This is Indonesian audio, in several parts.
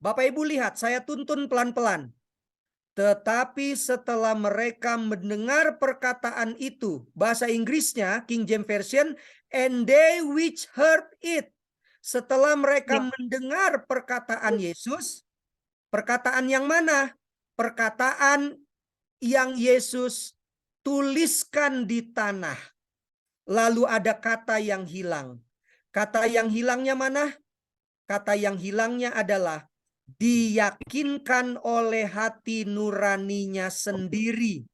Bapak Ibu lihat, saya tuntun pelan-pelan. Tetapi setelah mereka mendengar perkataan itu, bahasa Inggrisnya King James Version, and they which heard it. Setelah mereka mendengar perkataan Yesus, perkataan yang mana? Perkataan yang Yesus tuliskan di tanah. Lalu ada kata yang hilang. Kata yang hilangnya mana? Kata yang hilangnya adalah diyakinkan oleh hati nuraninya sendiri.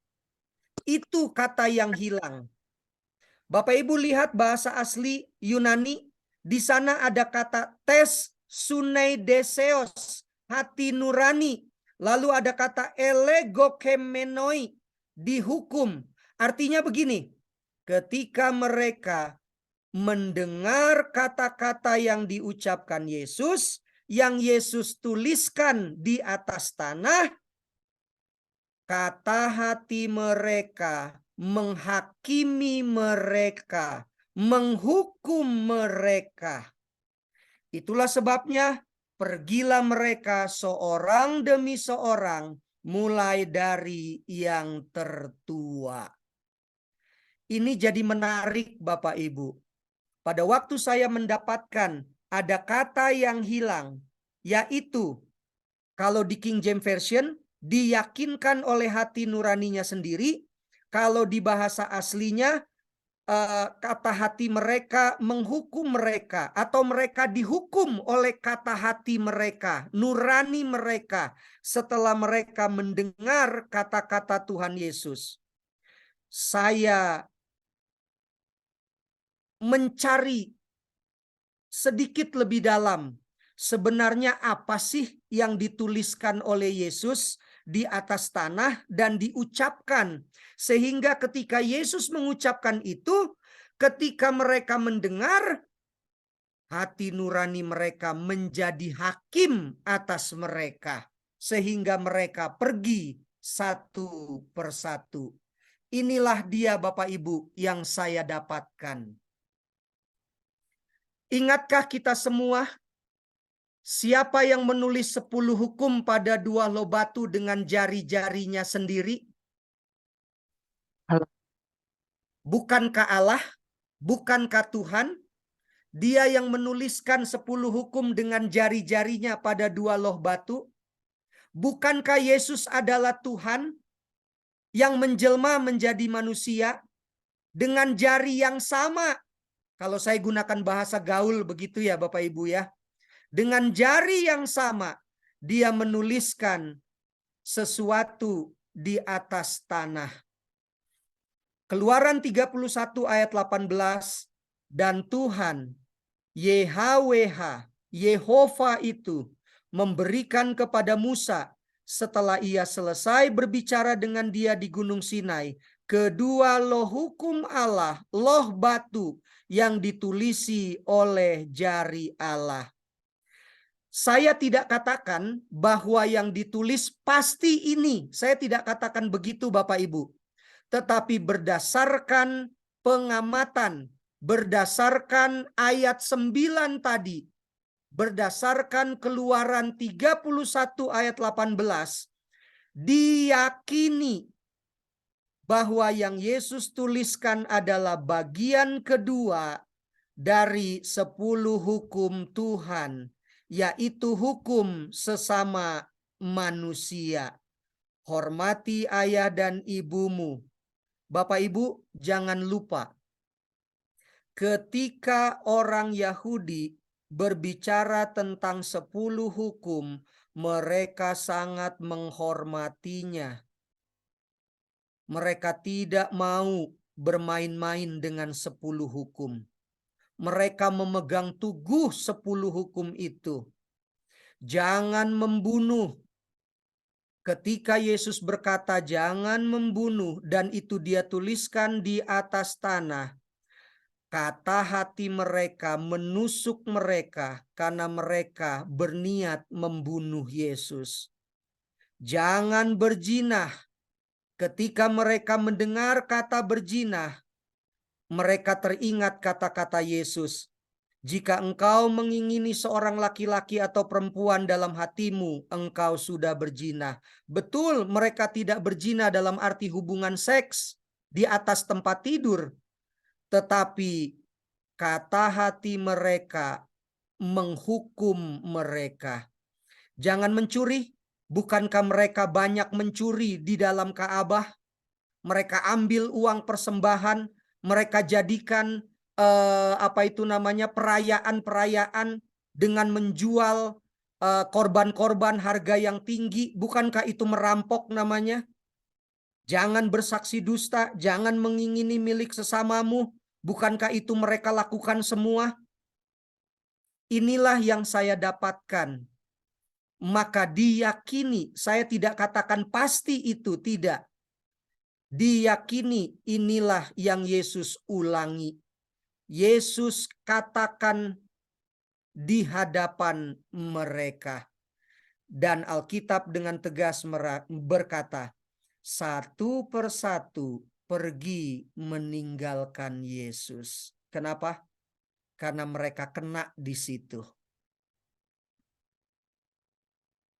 Itu kata yang hilang. Bapak Ibu lihat bahasa asli Yunani. Di sana ada kata tes suneideseos, hati nurani. Lalu ada kata elegokemenoi, dihukum. Artinya begini, ketika mereka mendengar kata-kata yang diucapkan Yesus, yang Yesus tuliskan di atas tanah, kata hati mereka menghakimi mereka, menghukum mereka. Itulah sebabnya pergilah mereka seorang demi seorang, mulai dari yang tertua. Ini jadi menarik Bapak Ibu. Pada waktu saya mendapatkan ada kata yang hilang, yaitu kalau di King James Version diyakinkan oleh hati nuraninya sendiri. Kalau di bahasa aslinya kata hati mereka menghukum mereka, atau mereka dihukum oleh kata hati mereka, nurani mereka, setelah mereka mendengar kata-kata Tuhan Yesus. Saya mencari sedikit lebih dalam, sebenarnya apa sih yang dituliskan oleh Yesus di atas tanah dan diucapkan, sehingga ketika Yesus mengucapkan itu, ketika mereka mendengar, hati nurani mereka menjadi hakim atas mereka, sehingga mereka pergi satu persatu. Inilah dia Bapak Ibu yang saya dapatkan. Ingatkah kita semua siapa yang menulis 10 hukum pada 2 loh batu dengan jari-jarinya sendiri? Bukankah Allah? Bukankah Tuhan? Dia yang menuliskan 10 hukum dengan jari-jarinya pada 2 loh batu? Bukankah Yesus adalah Tuhan yang menjelma menjadi manusia dengan jari yang sama? Kalau saya gunakan bahasa gaul begitu ya Bapak Ibu ya. Dengan jari yang sama, dia menuliskan sesuatu di atas tanah. Keluaran 31 ayat 18, dan Tuhan, YHWH, Yehova itu memberikan kepada Musa setelah ia selesai berbicara dengan dia di Gunung Sinai, kedua loh hukum Allah, loh batu yang ditulisi oleh jari Allah. Saya tidak katakan bahwa yang ditulis pasti ini. Saya tidak katakan begitu Bapak Ibu. Tetapi berdasarkan pengamatan, berdasarkan ayat 9 tadi, berdasarkan Keluaran 31 ayat 18, diyakini bahwa yang Yesus tuliskan adalah bagian kedua dari 10 hukum Tuhan, yaitu hukum sesama manusia. Hormati ayah dan ibumu. Bapak Ibu, jangan lupa, ketika orang Yahudi berbicara tentang 10 hukum, mereka sangat menghormatinya. Mereka tidak mau bermain-main dengan 10 hukum. Mereka memegang teguh 10 hukum itu. Jangan membunuh. Ketika Yesus berkata jangan membunuh dan itu dia tuliskan di atas tanah, kata hati mereka menusuk mereka karena mereka berniat membunuh Yesus. Jangan berzinah. Ketika mereka mendengar kata berzinah, mereka teringat kata-kata Yesus. Jika engkau mengingini seorang laki-laki atau perempuan dalam hatimu, engkau sudah berzina. Betul, mereka tidak berzina dalam arti hubungan seks di atas tempat tidur. Tetapi kata hati mereka menghukum mereka. Jangan mencuri. Bukankah mereka banyak mencuri di dalam Ka'bah? Mereka ambil uang persembahan, mereka jadikan perayaan-perayaan dengan menjual korban-korban harga yang tinggi. Bukankah itu merampok namanya? Jangan bersaksi dusta, jangan mengingini milik sesamamu. Bukankah itu mereka lakukan semua? Inilah yang saya dapatkan. Maka diyakini, saya tidak katakan pasti itu, tidak. Diyakini inilah yang Yesus ulangi. Yesus katakan di hadapan mereka. Dan Alkitab dengan tegas berkata, satu persatu pergi meninggalkan Yesus. Kenapa? Karena mereka kena di situ.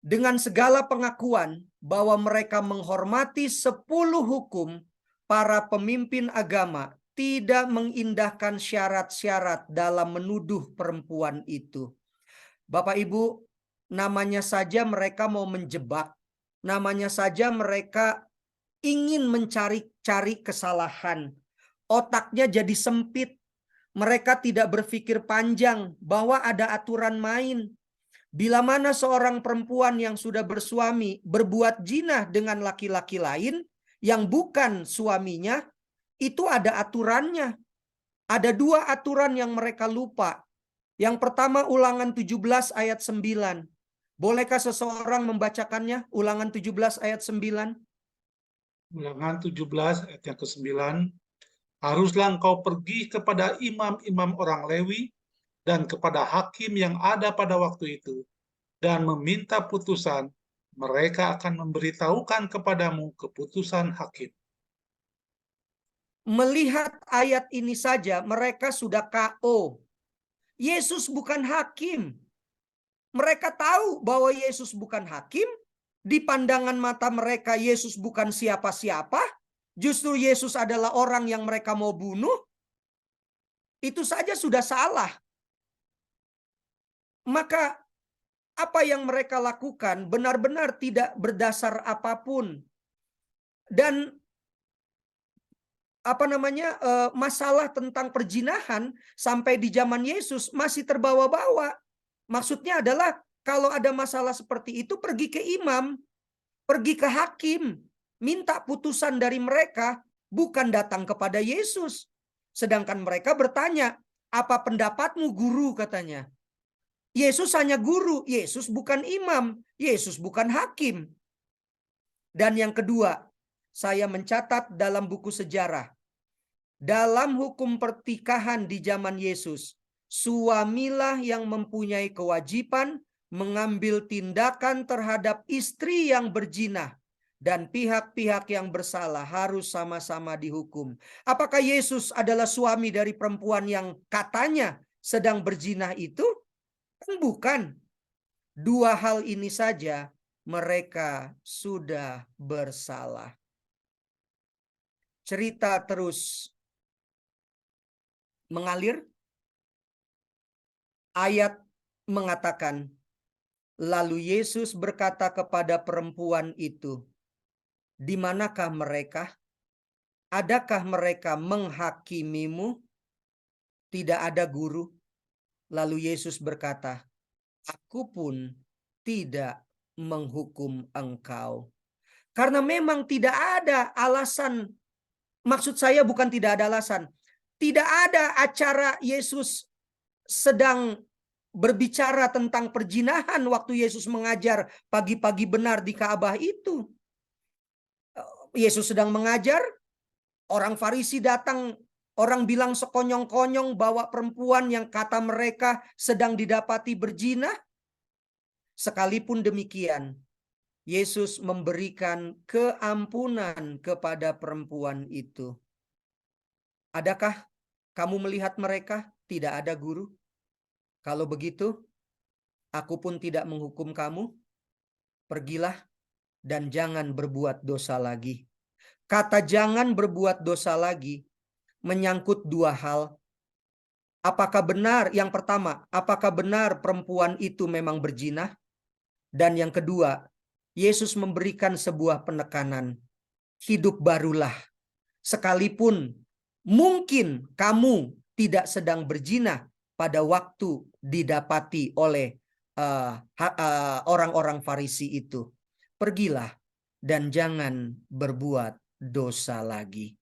Dengan segala pengakuan bahwa mereka menghormati 10 hukum, para pemimpin agama tidak mengindahkan syarat-syarat dalam menuduh perempuan itu. Bapak Ibu, namanya saja mereka mau menjebak, namanya saja mereka ingin mencari-cari kesalahan. Otaknya jadi sempit. Mereka tidak berpikir panjang bahwa ada aturan main. Bila mana seorang perempuan yang sudah bersuami berbuat zina dengan laki-laki lain yang bukan suaminya, itu ada aturannya. Ada 2 aturan yang mereka lupa. Yang pertama Ulangan 17 ayat 9. Bolehkah seseorang membacakannya? Ulangan 17 ayat 9. Ulangan 17 ayat yang ke-9. Haruslah engkau pergi kepada imam-imam orang Lewi dan kepada hakim yang ada pada waktu itu, dan meminta putusan. Mereka akan memberitahukan kepadamu keputusan hakim. Melihat ayat ini saja mereka sudah KO. Yesus bukan hakim. Mereka tahu bahwa Yesus bukan hakim. Di pandangan mata mereka Yesus bukan siapa-siapa. Justru Yesus adalah orang yang mereka mau bunuh. Itu saja sudah salah. Maka apa yang mereka lakukan benar-benar tidak berdasar apapun. Dan masalah tentang perzinahan sampai di zaman Yesus masih terbawa-bawa. Maksudnya adalah kalau ada masalah seperti itu pergi ke imam, pergi ke hakim, minta putusan dari mereka, bukan datang kepada Yesus. Sedangkan mereka bertanya, apa pendapatmu guru, katanya. Yesus hanya guru, Yesus bukan imam, Yesus bukan hakim. Dan yang kedua, saya mencatat dalam buku sejarah, dalam hukum pertikahan di zaman Yesus, suamilah yang mempunyai kewajiban mengambil tindakan terhadap istri yang berzina, dan pihak-pihak yang bersalah harus sama-sama dihukum. Apakah Yesus adalah suami dari perempuan yang katanya sedang berzina itu? Kan bukan. 2 hal ini saja mereka sudah bersalah. Cerita terus mengalir. Ayat mengatakan, lalu Yesus berkata kepada perempuan itu, di manakah mereka? Adakah mereka menghakimimu? Tidak ada, guru. Lalu Yesus berkata, aku pun tidak menghukum engkau. Karena memang tidak ada alasan. Maksud saya bukan tidak ada alasan. Tidak ada acara Yesus sedang berbicara tentang perzinahan waktu Yesus mengajar pagi-pagi benar di Ka'bah itu. Yesus sedang mengajar, orang Farisi datang, orang bilang sekonyong-konyong bahwa perempuan yang kata mereka sedang didapati berzina. Sekalipun demikian, Yesus memberikan keampunan kepada perempuan itu. Adakah kamu melihat mereka? Tidak ada, guru. Kalau begitu, aku pun tidak menghukum kamu. Pergilah dan jangan berbuat dosa lagi. Kata jangan berbuat dosa lagi menyangkut dua hal. Apakah benar, yang pertama, apakah benar perempuan itu memang berzina? Dan yang kedua, Yesus memberikan sebuah penekanan. Hidup barulah. Sekalipun mungkin kamu tidak sedang berzina pada waktu didapati oleh orang-orang Farisi itu. Pergilah dan jangan berbuat dosa lagi.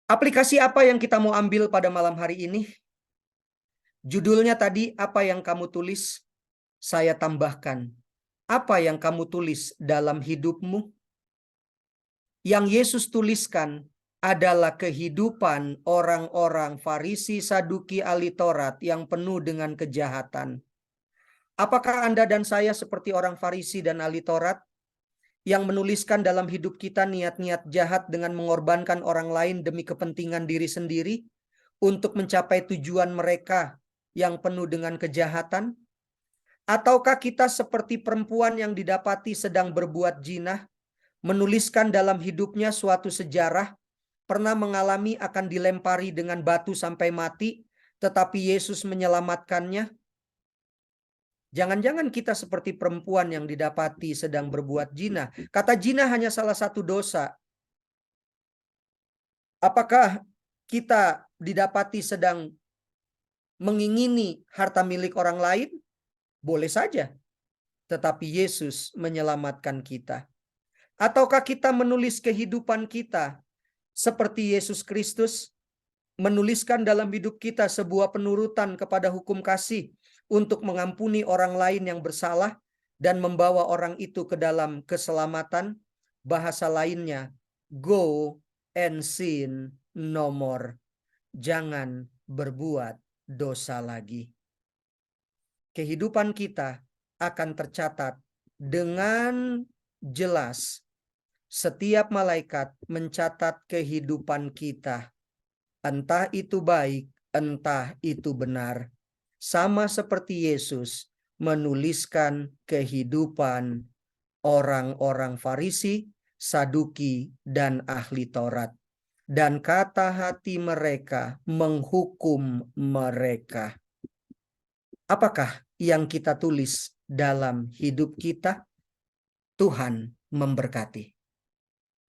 Aplikasi apa yang kita mau ambil pada malam hari ini? Judulnya tadi, apa yang kamu tulis? Saya tambahkan, apa yang kamu tulis dalam hidupmu? Yang Yesus tuliskan adalah kehidupan orang-orang Farisi, Saduki, ahli Taurat yang penuh dengan kejahatan. Apakah Anda dan saya seperti orang Farisi dan ahli Taurat yang menuliskan dalam hidup kita niat-niat jahat dengan mengorbankan orang lain demi kepentingan diri sendiri untuk mencapai tujuan mereka yang penuh dengan kejahatan? Ataukah kita seperti perempuan yang didapati sedang berbuat zina, menuliskan dalam hidupnya suatu sejarah, pernah mengalami akan dilempari dengan batu sampai mati, tetapi Yesus menyelamatkannya? Jangan-jangan kita seperti perempuan yang didapati sedang berbuat zina. Kata zina hanya salah satu dosa. Apakah kita didapati sedang mengingini harta milik orang lain? Boleh saja. Tetapi Yesus menyelamatkan kita. Ataukah kita menulis kehidupan kita seperti Yesus Kristus, menuliskan dalam hidup kita sebuah penurutan kepada hukum kasih untuk mengampuni orang lain yang bersalah dan membawa orang itu ke dalam keselamatan? Bahasa lainnya, go and sin no more. Jangan berbuat dosa lagi. Kehidupan kita akan tercatat dengan jelas. Setiap malaikat mencatat kehidupan kita. Entah itu baik, entah itu benar. Sama seperti Yesus menuliskan kehidupan orang-orang Farisi, Saduki, dan ahli Taurat. Dan kata hati mereka menghukum mereka. Apakah yang kita tulis dalam hidup kita? Tuhan memberkati.